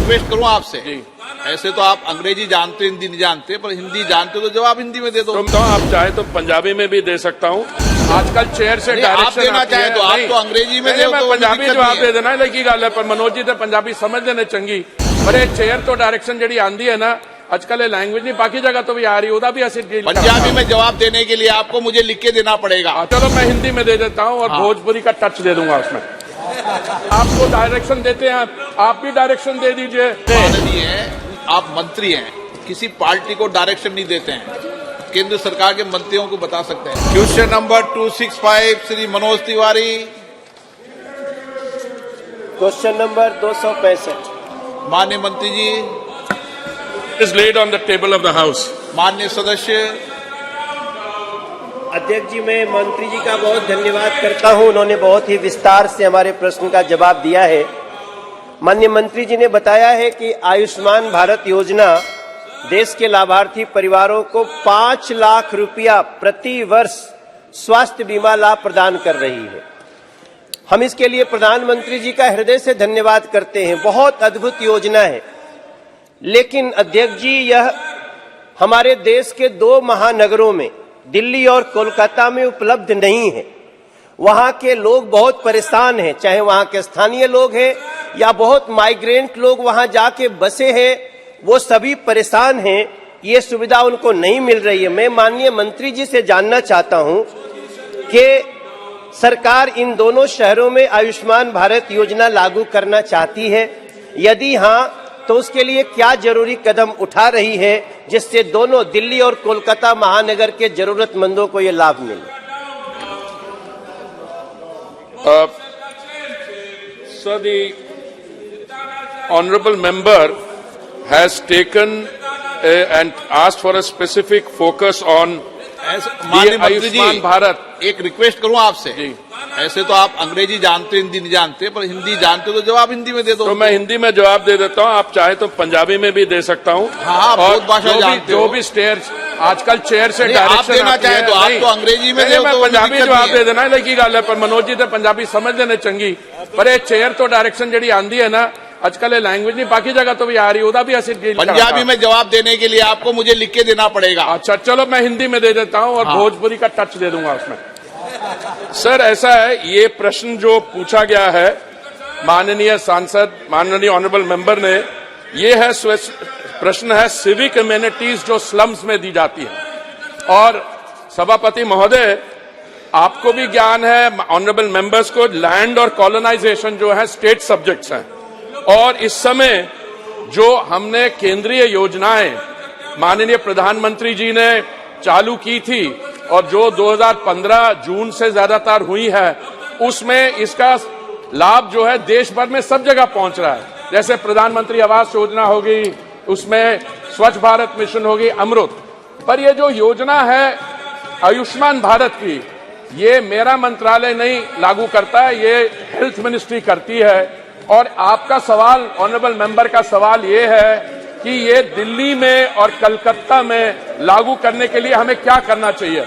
Request करूं आपसे, ऐसे तो आप अंग्रेजी जानते हिंदी नहीं जानते, पर हिंदी जानते तो जवाब हिंदी में दे दो। तो आप चाहे तो पंजाबी में भी दे सकता हूं। आजकल चेयर से डायरेक्शन आप देना चाहे तो आप तो अंग्रेजी में दे, तो पंजाबी जवाब दे देना लगी गल है, पर मनोज जी तो पंजाबी समझ लेने चंगी, पर ये चेयर तो डायरेक्शन जी आंदी है ना आजकल ये लैंग्वेज नहीं बाकी जगह तो भी आ रही है, भी असि पंजाबी में जवाब देने के लिए आपको मुझे लिख के देना पड़ेगा। चलो मैं हिंदी में दे देता हूं और भोजपुरी का टच दे दूंगा उसमें। आपको डायरेक्शन देते हैं, आप भी डायरेक्शन दे दीजिए। माननीय आप मंत्री हैं, किसी पार्टी को डायरेक्शन नहीं देते हैं, केंद्र सरकार के मंत्रियों को बता सकते हैं। Question number 265 Shri Manoj Tiwari. Question number 265 माननीय मंत्री जी। Is laid on the table of the house. माननीय सदस्य। अध्यक्ष जी, मैं मंत्री जी का बहुत धन्यवाद करता हूं, उन्होंने बहुत ही विस्तार से हमारे प्रश्न का जवाब दिया है। माननीय मंत्री जी ने बताया है कि आयुष्मान भारत योजना देश के लाभार्थी परिवारों को 5 लाख रुपया प्रति वर्ष स्वास्थ्य बीमा लाभ प्रदान कर रही है। हम इसके लिए प्रधानमंत्री जी का हृदय से धन्यवाद करते हैं, बहुत अद्भुत योजना है। लेकिन अध्यक्ष जी, यह हमारे देश के 2 महानगरों में दिल्ली और कोलकाता में उपलब्ध नहीं है। वहां के लोग बहुत परेशान हैं, चाहे वहां के स्थानीय लोग हैं या बहुत माइग्रेंट लोग वहां जाके बसे हैं, वो सभी परेशान हैं, ये सुविधा उनको नहीं मिल रही है। मैं माननीय मंत्री जी से जानना चाहता हूं कि सरकार इन दोनों शहरों में आयुष्मान भारत योजना लागू करना चाहती है, यदि हां तो उसके लिए क्या जरूरी कदम उठा रही है जिससे दोनों दिल्ली और कोलकाता महानगर के जरूरतमंदों को ये लाभ मिले। So the honourable member has taken and asked for a specific focus on माननीय मंत्री जी, आयुष्मान भारत। एक रिक्वेस्ट करूं आपसे, ऐसे तो आप अंग्रेजी जानते हिंदी नहीं जानते, पर हिंदी जानते तो जवाब हिंदी में दे दो। तो मैं हिंदी में जवाब दे देता हूं, आप चाहे तो पंजाबी में भी दे सकता हूं। हाँ, बहुत भाषा जानते हो। जो भी स्टेयर आजकल चेयर से आप डायरेक्शन देना चाहे तो आप तो अंग्रेजी में दे, मैं पंजाबी जवाब दे देना लगी गल है, पर मनोज जी तो पंजाबी समझ लेने चंगी, पर ये चेयर तो डायरेक्शन जी आंदी है ना आजकल ये लैंग्वेज नहीं बाकी जगह तो भी आ रही है, भी असि पंजाबी में जवाब देने के लिए आपको मुझे लिख के देना पड़ेगा। अच्छा चलो मैं हिंदी में दे देता हूं और भोजपुरी का टच दे दूंगा उसमें। सर ऐसा है, ये प्रश्न जो पूछा गया है माननीय सांसद माननीय ऑनरेबल मेंबर ने, ये है प्रश्न है सिविक इम्यूनिटीज जो स्लम्स में दी जाती है। और सभापति महोदय, आपको भी ज्ञान है, ऑनरेबल मेंबर्स को, लैंड और कॉलोनाइजेशन जो है स्टेट सब्जेक्ट्स हैं, और इस समय जो हमने केंद्रीय योजनाएं माननीय प्रधानमंत्री जी ने चालू की थी और जो 2015 जून से ज्यादातर हुई है, उसमें इसका लाभ जो है देश भर में सब जगह पहुंच रहा है। जैसे प्रधानमंत्री आवास योजना होगी, उसमें स्वच्छ भारत मिशन होगी, अमृत। पर ये जो योजना है आयुष्मान भारत की, ये मेरा मंत्रालय नहीं लागू करता है, ये हेल्थ मिनिस्ट्री करती है। और आपका सवाल, ऑनरेबल मेंबर का सवाल ये है कि ये दिल्ली में और कलकत्ता में लागू करने के लिए हमें क्या करना चाहिए।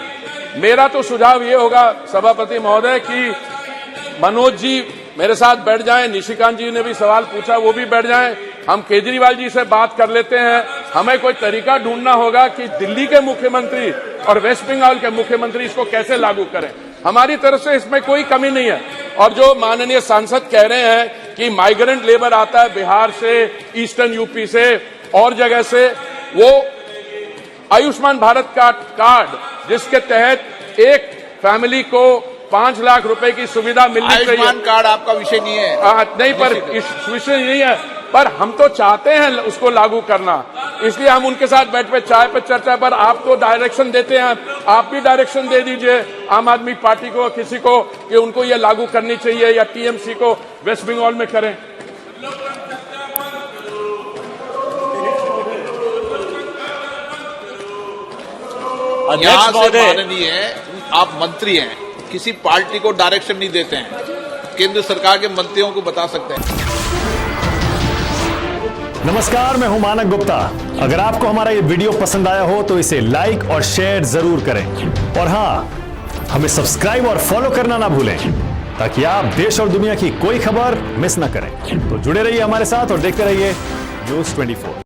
मेरा तो सुझाव ये होगा सभापति महोदय कि मनोज जी मेरे साथ बैठ जाएं, निशिकांत जी ने भी सवाल पूछा, वो भी बैठ जाएं, हम केजरीवाल जी से बात कर लेते हैं। हमें कोई तरीका ढूंढना होगा कि दिल्ली के मुख्यमंत्री और वेस्ट बंगाल के मुख्यमंत्री इसको कैसे लागू करें। हमारी तरफ से इसमें कोई कमी नहीं है। और जो माननीय सांसद कह रहे हैं कि माइग्रेंट लेबर आता है बिहार से, ईस्टर्न यूपी से और जगह से, वो आयुष्मान भारत का कार्ड जिसके तहत एक फैमिली को 5 लाख रुपए की सुविधा मिलनी चाहिए। आयुष्मान कार्ड आपका विषय नहीं है। नहीं, पर इस विषय नहीं है, पर हम तो चाहते हैं उसको लागू करना, इसलिए हम उनके साथ बैठ पे चाय पर चर्चा। पर आप तो डायरेक्शन देते हैं, आप भी डायरेक्शन दे दीजिए आम आदमी पार्टी को, किसी को, कि उनको ये लागू करनी चाहिए या टीएमसी को वेस्ट बंगाल में करें। यहाँ से माननीय आप मंत्री हैं, किसी पार्टी को डायरेक्शन नहीं देते हैं, केंद्र सरकार के मंत्रियों को बता सकते हैं। नमस्कार, मैं हूं मानक गुप्ता। अगर आपको हमारा ये वीडियो पसंद आया हो तो इसे लाइक और शेयर जरूर करें, और हां, हमें सब्सक्राइब और फॉलो करना ना भूलें ताकि आप देश और दुनिया की कोई खबर मिस ना करें। तो जुड़े रहिए हमारे साथ और देखते रहिए न्यूज 24।